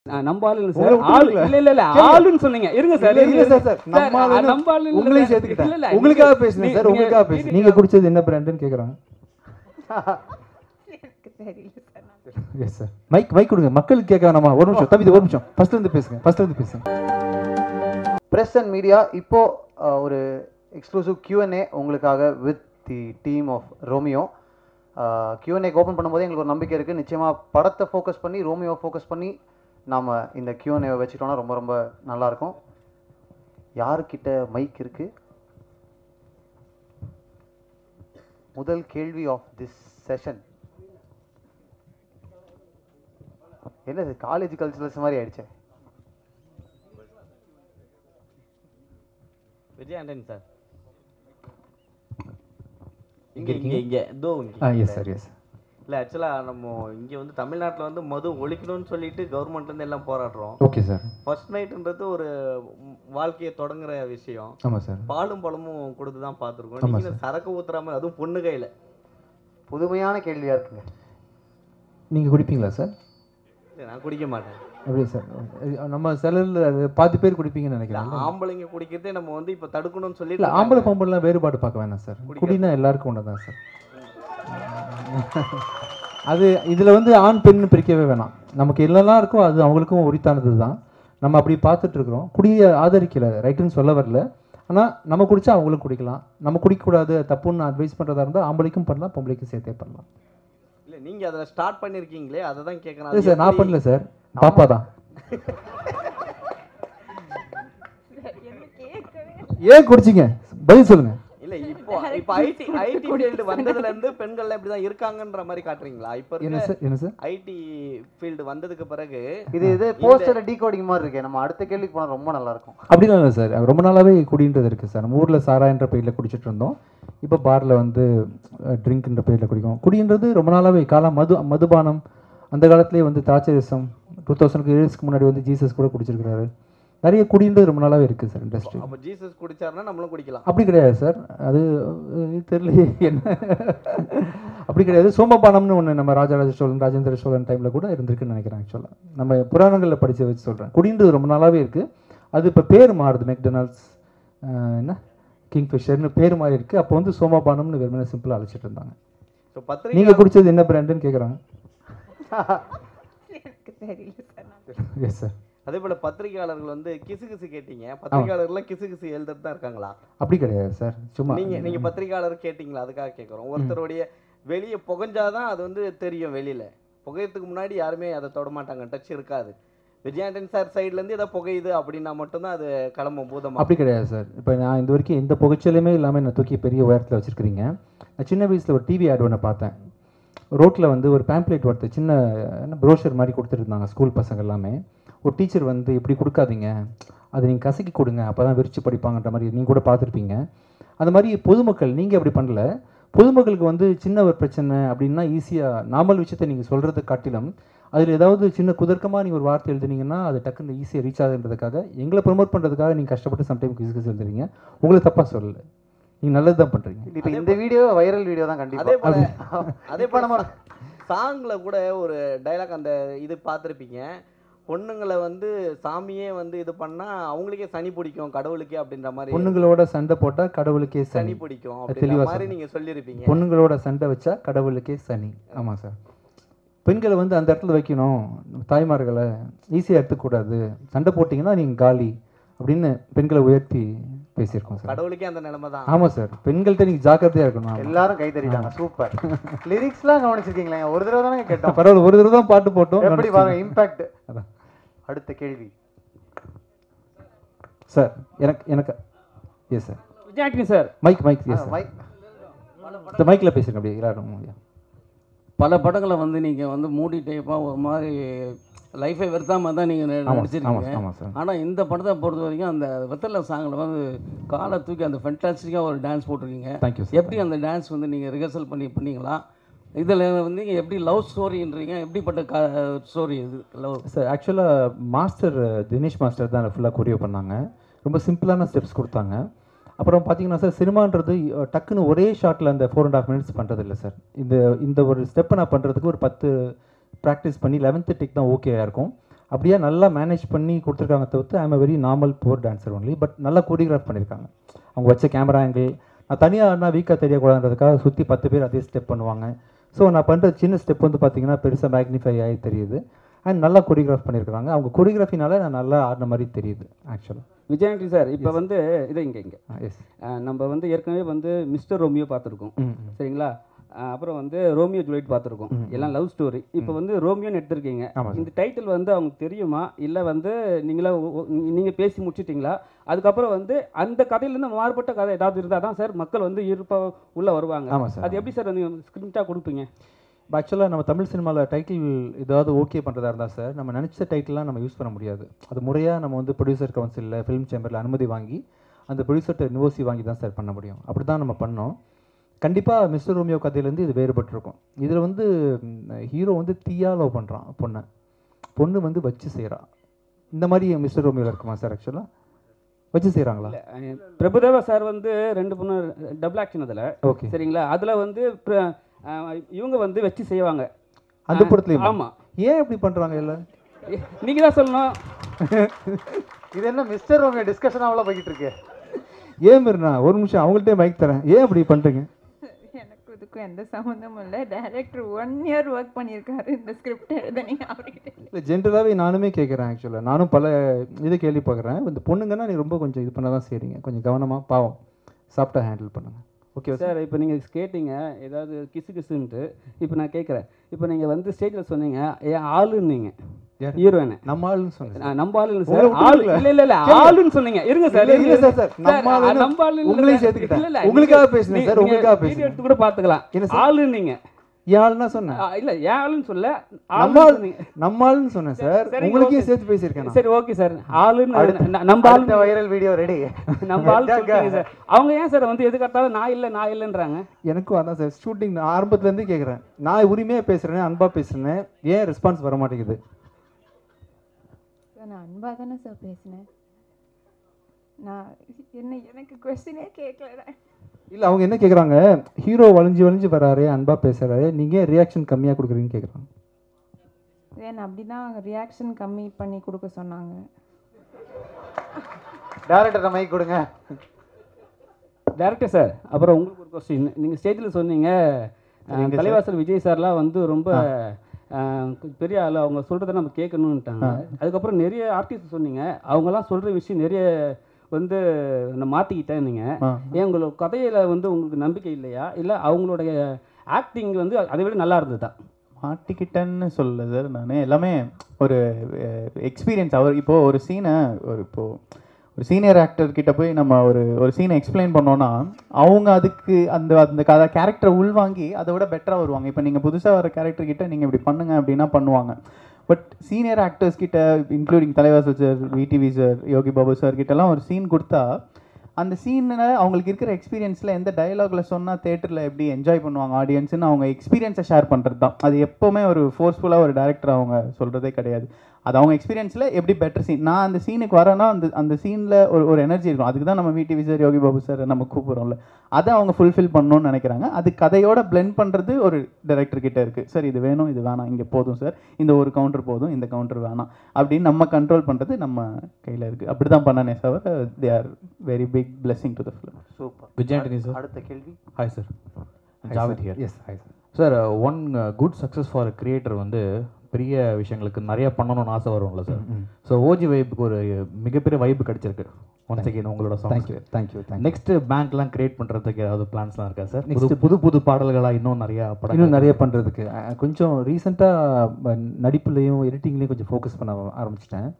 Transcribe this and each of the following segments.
நம்ம ஆளு இல்ல சார். ஆளு இல்ல ஆளுன்னு சொன்னீங்க. இருங்க சார். இல்ல சார் நம்ம ஆளு உங்களையும் சேர்த்துக்கிட்டேன். உங்களுக்காக பேசுனேன் சார். உங்களுக்காக பேசுனேன். நீங்க குடிச்சது என்ன பிராண்ட்னு கேக்குறாங்க. எனக்கு தெரியல சார். Yes sir. மைக் கொடுங்க. மக்களுக்கு கேட்க வேணாமா? ஒரு நிமிஷம் தம்பி, ஒரு நிமிஷம். ஃபர்ஸ்ட்ல இருந்து பேசுங்க. பிரஸ் அண்ட் மீடியா இப்போ ஒரு எக்ஸ்க்ளூசிவ் Q&A உங்களுக்காக with the team of Romeo. Q&A open பண்ணும்போது எங்களுக்கு ஒரு நம்பிக்கை இருக்குது. நிச்சயமாக படத்தை ஃபோக்கஸ் பண்ணி ரோமியோ ஃபோக்கஸ் பண்ணி நாம் இந்த Q&A வச்சுட்டோம்னா ரொம்ப ரொம்ப நல்லாயிருக்கும். யாருக்கிட்ட மைக் இருக்குது? முதல் கேள்வி ஆஃப் திஸ் செஷன். என்ன சார் காலேஜ் கல்ச்சரல்ஸ் மாதிரி ஆயிடுச்சு. விஜய் ஆண்டனி சார். இங்கே இதோ எஸ் சார். எஸ் இல்லை, ஆக்சுவலாக நம்ம இங்கே வந்து தமிழ்நாட்டில் வந்து மது ஒழிக்கணும்னு சொல்லிட்டு கவர்மெண்ட்லேருந்து எல்லாம் போராடுறோம். Okay sir. ஃபர்ஸ்ட் நைட்டுன்றது ஒரு வாழ்க்கையை தொடங்குற விஷயம். ஆமாம் சார். பாலும் பழமும் கொடுத்து தான் பார்த்துருக்கோம். நீங்கள் சரக்கு ஊற்றுறாம, அதுவும் பொண்ணு கையில். புதுமையான கேள்வியாக இருக்குங்க. நீங்கள் குடிப்பீங்களா சார்? இல்லை, நான் குடிக்க மாட்டேன். அப்படியே சார். நம்ம செலவில் பாதி பேர் குடிப்பீங்கன்னு நினைக்கிறேன். ஆம்பளைங்க குடிக்கிறதே நம்ம வந்து இப்போ தடுக்கணும்னு சொல்லி. இல்லை, ஆம்பளை பொம்பளைலாம் வேறுபாடு பார்க்க வேணாம் சார். குடினா எல்லாருக்கும் ஒன்று தான் சார். அது இதில் வந்து ஆண் பெண் பிரிக்கவே வேணாம். நமக்கு என்னெல்லாம் இருக்கோ அது அவங்களுக்கும் உரித்தானது தான். நம்ம அப்படி பார்த்துட்ருக்குறோம். குடியை ஆதரிக்கலை, ரைட்டுன்னு சொல்ல வரல. ஆனால் நம்ம குடித்தா அவங்களும் குடிக்கலாம். நம்ம குடிக்கக்கூடாது தப்புன்னு அட்வைஸ் பண்ணுறதா இருந்தால் ஆம்பளைக்கும் பண்ணலாம், பொம்பளைக்கும் சேர்த்தே பண்ணலாம். இல்லை, நீங்கள் அதில் ஸ்டார்ட் பண்ணியிருக்கீங்களே, அதை தான் கேட்குறேன். இல்லை சார், நான் பண்ணல சார். பாப்பா தான். ஏன் குடிச்சிங்க? பதில் சொல்லுங்க. இல்லை, இப்போ ஐடி ஃபீல்டு வந்ததுலேருந்து பெண்கள் இப்படி தான் இருக்காங்கன்ற மாதிரி காட்டுறீங்களா? இப்போ என்ன சார் ஐடி ஃபீல்டு வந்ததுக்கு பிறகு இது போஸ்டர் டீகோடிங் மாதிரி இருக்கு. நம்ம அடுத்த கேள்விக்கு போனால் ரொம்ப நல்லா இருக்கும். அப்படிலாம் இல்லை சார். ரொம்ப நாளாகவே குடின்றது இருக்குது சார். நம்ம ஊரில் சாரான்ற பேரில் குடிச்சிட்டு இருந்தோம். இப்போ பாரில் வந்து ட்ரிங்க்ன்ற பேரில் குடிக்கும். குடின்றது ரொம்ப நாளாகவே மதுபானம். அந்த காலத்துலேயே வந்து திராட்சரசம் 2000 இயர்ஸ்க்கு முன்னாடி வந்து ஜீசஸ் கூட குடிச்சிருக்கிறாரு. நிறைய குடின்றது ரொம்ப நாளாகவே இருக்குது சார் இண்டஸ்ட்ரி. அப்போ ஜீசஸ் குடிச்சாருன்னா நம்மளும் குடிக்கலாம்? அப்படி கிடையாது சார். அது தெரியல என்ன. அப்படி கிடையாது. சோமபானம்னு ஒன்று நம்ம ராஜராஜ சோழன், ராஜேந்திர சோழன் டைமில் கூட இருந்திருக்குன்னு நினைக்கிறேன். ஆக்சுவலாக நம்ம புராணங்களில் படித்து வச்சு சொல்கிறேன். குடின்றது ரொம்ப நாளாகவே இருக்குது. அது இப்போ பேர் மாறுது. மெக்டொனால்ட்ஸ் என்ன கிங்ஃபிஷர்னு பேர் மாறி இருக்குது. அப்போ வந்து சோமபானம்னு வெறுமனே சிம்பிளாக அழைச்சிட்டு இருந்தாங்க. ஸோ பத்திரிக்கை நீங்கள் குடித்தது என்ன பிராண்டுன்னு கேட்குறாங்க. எனக்கு தெரியல சார். Yes sir. அதே போல் பத்திரிகையாளர்கள் வந்து கிசுகிசு கேட்டீங்க. பத்திரிகையாளர்கள்லாம் கிசுகிசு எழுதுறது தான் இருக்காங்களா? அப்படி கிடையாது சார். சும்மா நீங்கள் பத்திரிகையாளர் கேட்டிங்களா? அதுக்காக கேட்குறோம். ஒருத்தருடைய வெளியே புகஞ்சாதான் அது வந்து தெரியும். வெளியில் புகையத்துக்கு முன்னாடி யாருமே அதை தொட மாட்டாங்க, டச் இருக்காது. விஜய் ஆண்டனி சார் சைட்லேருந்து ஏதாவது புகையுது அப்படின்னா மட்டும்தான் அது கிளம்பும் பூதமாக. அப்படி கிடையாது சார். இப்போ நான் இந்த வரைக்கும் எந்த புகைச்சலுமே இல்லாமல் என்னை தூக்கி பெரிய உயரத்தில் வச்சுருக்கிறீங்க. நான் சின்ன வயசில் ஒரு டிவி ஆட் ஒன்று பார்த்தேன். ரோட்டில் வந்து ஒரு பேம்ப்ளேட் ஒருத்தர் சின்ன ப்ரோஷர் மாதிரி கொடுத்துட்டு இருந்தாங்க ஸ்கூல் பசங்க எல்லாமே. ஒரு டீச்சர் வந்து இப்படி கொடுக்காதீங்க, அதை நீங்கள் கசக்கி கொடுங்க, அப்போ தான் விரிச்சு படிப்பாங்கன்ற மாதிரி நீங்கள் கூட பார்த்துருப்பீங்க. அந்த மாதிரி பொதுமக்கள் நீங்கள் அப்படி பண்ணல. பொதுமக்களுக்கு வந்து சின்ன ஒரு பிரச்சனை அப்படின்னா ஈஸியாக நார்மல் விஷயத்தை நீங்கள் சொல்கிறத காட்டிலும் அதில் ஏதாவது சின்ன குதர்க்கமாக நீங்கள் ஒரு வார்த்தை எழுதுனீங்கன்னா அது டக்குன்னு ஈஸியாக ரீச் ஆகுன்றதுக்காக எங்களை ப்ரொமோட் பண்ணுறதுக்காக நீங்கள் கஷ்டப்பட்டு சம்டைம் கிசுகிசு எழுதுறீங்க. உங்களை தப்பாக சொல்லலை, நீங்கள் நல்லது தான் பண்ணுறீங்க. இப்போ இந்த வீடியோ வைரல் வீடியோ தான் கண்டிப்பாக. அதே போல் நம்ம சாங்கில் கூட ஒரு டைலாக் அந்த இது பார்த்துருப்பீங்க. பொண்ணுங்களை வந்து சாமியே வந்து இது பண்ணால் அவங்களுக்கே சனி பிடிக்கும் கடவுளுக்கே அப்படின்ற மாதிரி. பொண்ணுங்களோட சண்டை போட்டால் கடவுளுக்கே சனி பிடிக்கும் அப்படின்ற மாதிரி நீங்கள் சொல்லியிருப்பீங்க. பொண்ணுங்களோட சண்டை வச்சா கடவுளுக்கே சனி. ஆமாம் சார். பெண்களை வந்து அந்த இடத்துல வைக்கணும், தாய்மார்களை ஈஸியாக எடுத்துக்கூடாது, சண்டை போட்டிங்கன்னா நீங்கள் காலி அப்படின்னு பெண்களை உயர்த்தி பேசியிருக்கோம் சார். கடவுளுக்கே அந்த நிலைமை தான். ஆமாம் சார். பெண்கள்கிட்ட நீங்கள் ஜாக்கிரதையாக இருக்கணும். எல்லாரும் கை தட்டிட்டாங்க. சூப்பர். லிரிக்ஸ்லாம் கவனிச்சிருக்கீங்களா? ஒரு தடவை தானே கேட்டோம். பரவாயில்ல, ஒரு தடவை தான் பாட்டு போட்டோம். எப்படி பாருங்க இம்பாக்ட். அடுத்த கேள்வி சார். எனக்கு yes sir. Vijay Antony sir. Mike yes mike. இந்த மைக்கில் பேசுங்க அப்படியே எல்லாரும். பல படங்களை வந்து நீங்கள் வந்து மூடி டைப்பாக ஒரு மாதிரி லைஃபை வெறுத்தாமல் தான் நீங்கள் நடிச்சிருக்கீங்க. ஆனால் இந்த படத்தை பொறுத்த வரைக்கும் அந்த வெத்தலை சாங்கில் வந்து காலை தூக்கி அந்த ஃபென்டாஸ்டிக்காக ஒரு டான்ஸ் போட்டிருக்கீங்க. தேங்க்யூ. எப்படி அந்த டான்ஸ் வந்து நீங்கள் ரிஹர்சல் பண்ணீங்களா? இதில் வந்து எப்படி லவ் ஸ்டோரின்றீங்க? எப்படிப்பட்ட ஸ்டோரி இது லவ் சார்? ஆக்சுவலாக மாஸ்டர் தினேஷ் மாஸ்டர் தான் ஃபுல்லாக கொரியோ பண்ணாங்க. ரொம்ப சிம்பிளான ஸ்டெப்ஸ் கொடுத்தாங்க. அப்புறம் பார்த்தீங்கன்னா சார், சினிமான்றது டக்குன்னு ஒரே ஷாட்டில் அந்த 4.5 minutes பண்ணுறது இல்லை சார். இந்த ஒரு ஸ்டெப்பை நான் பண்ணுறதுக்கு ஒரு 10 ப்ராக்டிஸ் பண்ணி 11th டேக் தான் ஓகேயாக இருக்கும். அப்படியே நல்லா மேனேஜ் பண்ணி கொடுத்துருக்காங்க தவிர்த்து I am very normal for dancer only. But நல்லா கோரியோகிராஃப் பண்ணியிருக்காங்க. அவங்க வச்ச கேமரா ஆங்கிள் நான் தனியாக ஆடினா வீக்காக தெரியக்கூடாதுன்றதுக்காக சுற்றி 10 பேர் அதே ஸ்டெப் பண்ணுவாங்க. ஸோ நான் பண்ணுற சின்ன ஸ்டெப் வந்து பார்த்தீங்கன்னா பெருசாக மேக்னிஃபை ஆகி தெரியுது. அண்ட் நல்லா கோரியோகிராஃப் பண்ணியிருக்காங்க. அவங்க கோரியோகிராஃபினால நான் நல்லா ஆடின மாதிரி தெரியுது ஆக்சுவலாக. விஜயாண்டி சார் இப்போ வந்து இதை இங்கே எஸ் நம்ம வந்து ஏற்கனவே வந்து மிஸ்டர் ரோமியோ பார்த்துருக்கோம் சரிங்களா. அப்புறம் வந்து ரோமியோ ஜூலியட் பார்த்துருக்கோம், எல்லாம் லவ் ஸ்டோரி. இப்போ வந்து ரோமியோன்னு எடுத்திருக்கீங்க. இந்த டைட்டில் வந்து அவங்க தெரியுமா இல்லை வந்து நீங்கள் பேசி முடிச்சிட்டிங்களா? அதுக்கப்புறம் வந்து அந்த கதையிலேருந்து மாறுபட்ட கதை ஏதாவது இருந்தால் தான் சார் மக்கள் வந்து உள்ளே வருவாங்க. அது எப்படி சார் நீங்கள் ஸ்கிரிப்டாக கொடுப்பீங்க? ஆக்சுவலாக நம்ம தமிழ் சினிமாவில் டைட்டில் ஏதாவது ஓகே பண்ணுறதா இருந்தால் சார் நம்ம நினச்ச டைட்டில்லாம் நம்ம யூஸ் பண்ண முடியாது. அது முறையாக நம்ம வந்து ப்ரொடியூசர் கவுன்சிலில் ஃபிலிம் சேம்பரில் அனுமதி வாங்கி அந்த ப்ரொடியூசர்கிட்ட நிவோசி வாங்கி தான் சார் பண்ண முடியும். அப்படி தான் நம்ம பண்ணோம். கண்டிப்பாக மிஸ்டர் ரோமியோ கதையிலேருந்து இது வேறுபட்டிருக்கும். இதில் வந்து ஹீரோ வந்து தீயா லவ் பண்ணுறான் பொண்ணு வந்து வச்சு செய்கிறான். இந்த மாதிரி மிஸ்டர் ரோமியோவில் இருக்குமா சார்? ஆக்சுவலாக வச்சு செய்கிறாங்களா? பிரபுதேவா சார் வந்து 2 பொண்ணு டபுள் ஆக்ஷன் அதில். ஓகே சரிங்களா. அதில் வந்து இவங்க வந்து வச்சு செய்வாங்க அந்த படத்துலையும். ஆமாம். ஏன் இப்படி பண்ணுறாங்க இல்லை? நீங்கள் தான் சொல்லணும். இது என்ன மிஸ்டர் ரோமியோ டிஸ்கஷன் அவ்வளோ போய்கிட்டு இருக்கு? ஏன் மீறினா ஒரு நிமிஷம் அவங்கள்ட்டே மைக் தரேன். ஏன் அப்படி பண்ணுறீங்க? எனக்கு இதுக்கும் எந்த சம்மந்தமும் இல்லை. டைரக்டர் 1 year ஒர்க் பண்ணியிருக்காரு இந்த ஸ்கிரிப்ட் எழுதுனீங்க அவர்கிட்ட. இல்லை ஜென்ரலாகவே நானுமே கேட்குறேன். ஆக்சுவலாக நானும் பல இது கேள்வி பார்க்குறேன். இந்த பொண்ணுங்கன்னா நீ ரொம்ப கொஞ்சம் இது பண்ண தான் செய்கிறீங்க. கொஞ்சம் கவனமாக பாவம் சாஃப்டாக ஹேண்டில் பண்ணுங்கள். Okay sir. இப்போ நீங்கள் கேட்டீங்க ஏதாவது கிசுன்ட்டு. இப்போ நான் கேட்குறேன். இப்போ நீங்கள் வந்து ஸ்டேஜில் சொன்னீங்க ஏன் ஆளுன்னீங்க ஹீரோயினை. நம்ம ஆளுன்னு சொன்னேன். நம்ம ஆளு சார். ஆளு இல்ல ஆளுன்னு சொன்னீங்க. இருங்க சார். நம்ம ஆளு உங்களையும் சேர்த்துக்கிட்டேன். உங்களுக்காக பேசுனேன் சார். உங்களுக்காக பேசுனேன். எடுத்து கூட பார்த்துக்கலாம். ஆளுன்னீங்க யாருன்னா சொன்னேன். இல்ல ஆளுன்னு சொல்ல நம்ம ஆளுன்னு சொன்னேன் சார். உங்களுக்கே சேர்த்து பேசியிருக்கேன். சரி ஓகே சார். ஆளுன்னு நம்ம ஆளு வைரல் வீடியோ ரெடி. நம்ம ஆளு சார். அவங்க ஏன் சார் வந்து எதுக்காட்டாலும் நான் இல்லைன்றாங்க? எனக்கும் அதான் சார் ஷூட்டிங் ஆரம்பத்துலேருந்து கேட்குறேன். நான் உரிமையாக பேசுகிறேன், அன்பாக பேசுகிறேன். ஏன் ரெஸ்பான்ஸ் வர மாட்டேங்குது? நான் அன்பாக தானே சார் பேசினேன். நான் எனக்கு கொஸ்டினே கேட்கல. இல்லை அவங்க என்ன கேட்குறாங்க, ஹீரோ வளைஞ்சு வராரு, அன்பாக பேசுகிறாரு, நீங்கள் ரியாக்ஷன் கம்மியாக கொடுக்குறீங்கன்னு கேட்குறாங்க. ஏன் அப்படி தான் ரியாக்ஷன் கம்மி பண்ணி கொடுக்க சொன்னாங்க. டேரக்டர் மைக் கொடுங்க. Director sir. அப்புறம் உங்களுக்கு ஒரு கொஸ்டின். நீங்கள் ஸ்டேஜில் சொன்னீங்க தலைவாசல் விஜய் சார்லாம் வந்து ரொம்ப பெரிய ஆள், அவங்க சொல்கிறத நம்ம கேட்கணுன்ட்டாங்க. அதுக்கப்புறம் நிறைய ஆர்டிஸ்ட் சொன்னீங்க, அவங்கெல்லாம் சொல்கிற விஷயம் நிறைய வந்து நான் மாற்றிக்கிட்டேன். நீங்கள் ஏன் உங்களோட கதையில் வந்து உங்களுக்கு நம்பிக்கை இல்லையா, இல்லை அவங்களுடைய ஆக்டிங் வந்து அதை விட நல்லா இருந்ததா? மாட்டிக்கிட்டேன்னு சொல்லல சார். நான் எல்லாமே ஒரு எக்ஸ்பீரியன்ஸ். அவர் இப்போது ஒரு சீனை ஒரு சீனியர் ஆக்டர் கிட்ட போய் நம்ம ஒரு சீனை எக்ஸ்பிளைன் பண்ணோன்னா அவங்க அதுக்கு அந்த கேரக்டரை உள்வாங்கி அதை விட பெட்டராக வருவாங்க. இப்போ நீங்கள் புதுசாக வர கேரக்டர் கிட்ட நீங்கள் இப்படி பண்ணுங்க அப்படின்னா பண்ணுவாங்க. பட் சீனியர் ஆக்டர்ஸ் கிட்ட இன்க்ளூடிங் தலைவாசல் sir, VTV sir, Yogi Babu sir கிட்டலாம் ஒரு சீன் கொடுத்தா அந்த சீனில் அவங்களுக்கு இருக்கிற எக்ஸ்பீரியன்ஸில் எந்த டயலாகில் சொன்னால் தேட்டரில் எப்படி என்ஜாய் பண்ணுவாங்க ஆடியன்ஸுன்னு அவங்க எக்ஸ்பீரியன்ஸை ஷேர் பண்ணுறது தான். அது எப்போவுமே ஒரு ஃபோர்ஸ்ஃபுல்லாக ஒரு டேரக்டர் அவங்க சொல்கிறதே கிடையாது. அது அவங்க எக்ஸ்பீரியன்ஸில் எப்படி பெட்டர் சீன். நான் அந்த சீனுக்கு வரேன்னா அந்த சீனில் ஒரு எனர்ஜி இருக்கும். அதுக்கு தான் நம்ம VTV sir, Yogi Babu sir நம்ம கூப்பிட்றோம்ல, அதை அவங்க ஃபுல்ஃபில் பண்ணணும்னு நினைக்கிறாங்க. அது கதையோட பிளெண்ட் பண்ணுறது ஒரு டைரக்டர் கிட்ட இருக்குது. சார் இது வேணும், இது வேணாம், இங்கே போதும் சார், இந்த ஒரு கவுண்டர் போதும், இந்த கவுண்டர் வேணாம் அப்படின்னு நம்ம கண்ட்ரோல் பண்ணுறது நம்ம கையில் இருக்குது. அப்படி தான் பண்ணனே தவிர they are very big blessing to the film. Super. Vijay Antony sir. அடுத்த கேள்வி. Hi sir, Javed here. Yes hi sir. Sir, one good success for creator வந்து பெரிய விஷயங்களுக்கு நிறைய பண்ணணும்னு ஆசை வரும்ல சார். ஸோ ஓஜி வைப்புக்கு ஒரு மிகப்பெரிய வைப்பு கிடைச்சிருக்கு. ஒன்ஸ் அகெயின் உங்களோட சாங்ஸ். தேங்க்யூ. நெக்ஸ்ட் பேங்க்லாம் கிரியேட் பண்ணுறதுக்கு ஏதாவது பிளான்ஸ்லாம் இருக்கா சார்? நெக்ஸ்ட் புது பாடல்களாக இன்னும் நிறைய பண்ணுறதுக்கு கொஞ்சம் ரீசெண்டாக நடிப்புலையும் எடிட்டிங்லேயும் கொஞ்சம் ஃபோக்கஸ் பண்ண ஆரம்பிச்சிட்டேன்.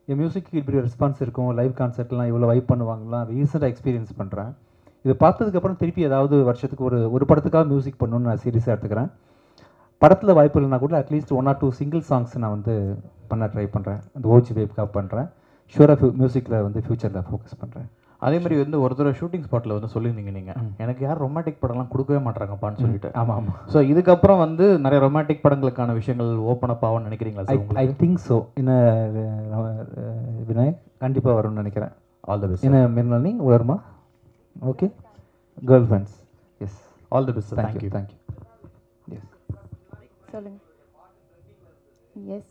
என் மியூசிக்கு இப்படி ரெஸ்பான்ஸ் இருக்கும், லைவ் கான்சர்ட்லாம் இவ்வளோ வைப் பண்ணுவாங்கலாம் ரீசெண்டாக எக்ஸ்பீரியன்ஸ் பண்ணுறேன். இது பார்த்ததுக்கப்புறம் திருப்பி ஏதாவது வருஷத்துக்கு ஒரு படத்துக்காக மியூசிக் பண்ணணும்னு நான் சீரியஸாக எடுத்துக்கிறேன். படத்தில் வாய்ப்பு இல்லைனா கூட அட்லீஸ்ட் 1 or 2 சிங்கிள் சாங்ஸ் நான் வந்து பண்ண ட்ரை பண்ணுறேன். அந்த ஓஜி வேப்காக பண்ணுறேன். ஷூராக மியூசிக்கில் வந்து ஃப்யூச்சரில் ஃபோக்கஸ் பண்ணுறேன். அதே மாதிரி வந்து ஒருத்தர் ஷூட்டிங் ஸ்பாட்டில் வந்து சொல்லியிருந்தீங்க நீங்கள், எனக்கு யாரும் ரொமான்டிக் படம்லாம் கொடுக்கவே மாட்டாங்கப்பான்னு சொல்லிட்டு. ஆமாம். ஸோ இதுக்கப்புறம் வந்து நிறைய ரொமான்டிக் படங்களுக்கான விஷயங்கள் ஓப்பன் அப் ஆகும்னு நினைக்கிறீங்களா sir? I think so. Vinayak கண்டிப்பாக வரும்னு நினைக்கிறேன். All the best. என்ன மிர்னானி வருமா? Okay. Girl friends. Yes. All the best. Thank you. சொல்லுங்க. எஸ்.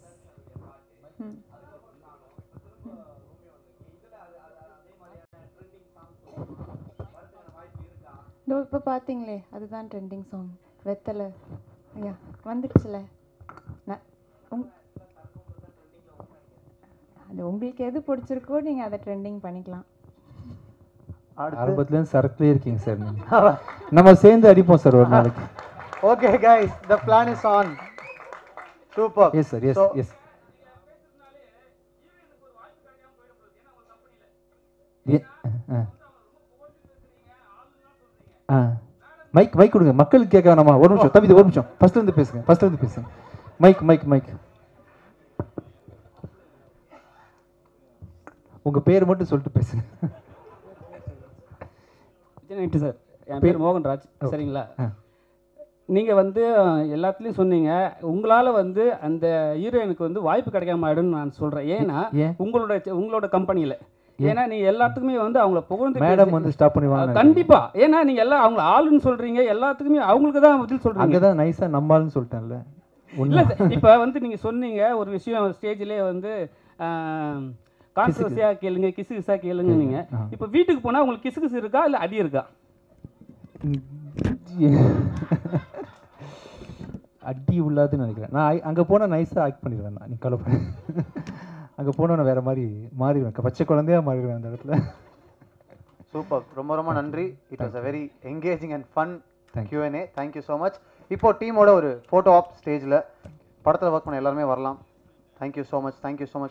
இதோ இப்போ பார்த்தீங்களே அதுதான் ட்ரெண்டிங் சாங் வெத்தலை. ஐயா வந்துடுச்சுல. அது உங்களுக்கு எது பிடிச்சிருக்கோ நீங்கள் அதை ட்ரெண்டிங் பண்ணிக்கலாம். ஆரம்பத்துலேருந்து சரக்குலேயே இருக்கீங்க சார் நீங்கள். நம்ம சேர்ந்து அடிப்போம் சார் ஒரு நாளைக்கு. Okay guys, the plan is on. Super. Yes sir, yes yes. Mike mike கொடுங்க, மக்களுக்கு கேட்க வேணாமா? ஒரு நிமிஷம் தம்பி, ஒரு நிமிஷம். ஃபர்ஸ்ட்லேருந்து பேசுங்க, ஃபர்ஸ்ட்லேருந்து பேசுங்க. Mike mike mike. உங்கள் பேர் மட்டும் சொல்லிட்டு பேசுங்க. விஜய் சார், என் பேர் மோகன்ராஜ். சரிங்களா? நீங்கள் வந்து எல்லாத்துலேயும் சொன்னீங்க, உங்களால் வந்து அந்த ஹீரோயினுக்கு வந்து வாய்ப்பு கிடைக்காம ஆயிடும்னு நான் சொல்கிறேன். ஏன்னா உங்களோட கம்பெனியில், ஏன்னா நீ எல்லாத்துக்குமே வந்து அவங்கள புகழ்ந்து மேடம் வந்து ஸ்டாப் பண்ணுவாங்க கண்டிப்பா. ஏன்னா நீங்க எல்லாம் அவங்கள ஆளுன்னு சொல்றீங்க, எல்லாத்துக்குமே அவங்களுக்கு தான் பதில் சொல்றீங்க. அங்கதான் நைஸா நம்மால்னு சொல்லிட்டேன்ல. இல்ல இப்ப வந்து நீங்க சொன்னீங்க ஒரு விஷயம் ஸ்டேஜ்லயே வந்து கான்ட்ரோவர்சியா கேளுங்க, கிசு கிசா கேளுங்க. நீங்க இப்ப வீட்டுக்கு போனா உங்களுக்கு கிசு கிசு இருக்கா இல்ல அடி இருக்கா? அடி உள்ளாதுன்னு நினைக்கிறேன். நான் அங்கே போனால் நைஸாக ஆக்ட் பண்ணிடுவேன். நான் நீ கவலை அங்கே போனால் நான் வேறு மாதிரி மாறிடுவேன், பச்சை குழந்தையாக மாறிடுவேன் அந்த இடத்துல. சூப்பர், ரொம்ப ரொம்ப நன்றி. It was a very engaging and fun Q&A. Thank you so much. இப்போ டீமோட ஒரு ஃபோட்டோ ஆப் ஸ்டேஜில் படத்தில் ஒர்க் பண்ண எல்லாருமே வரலாம். Thank you so much.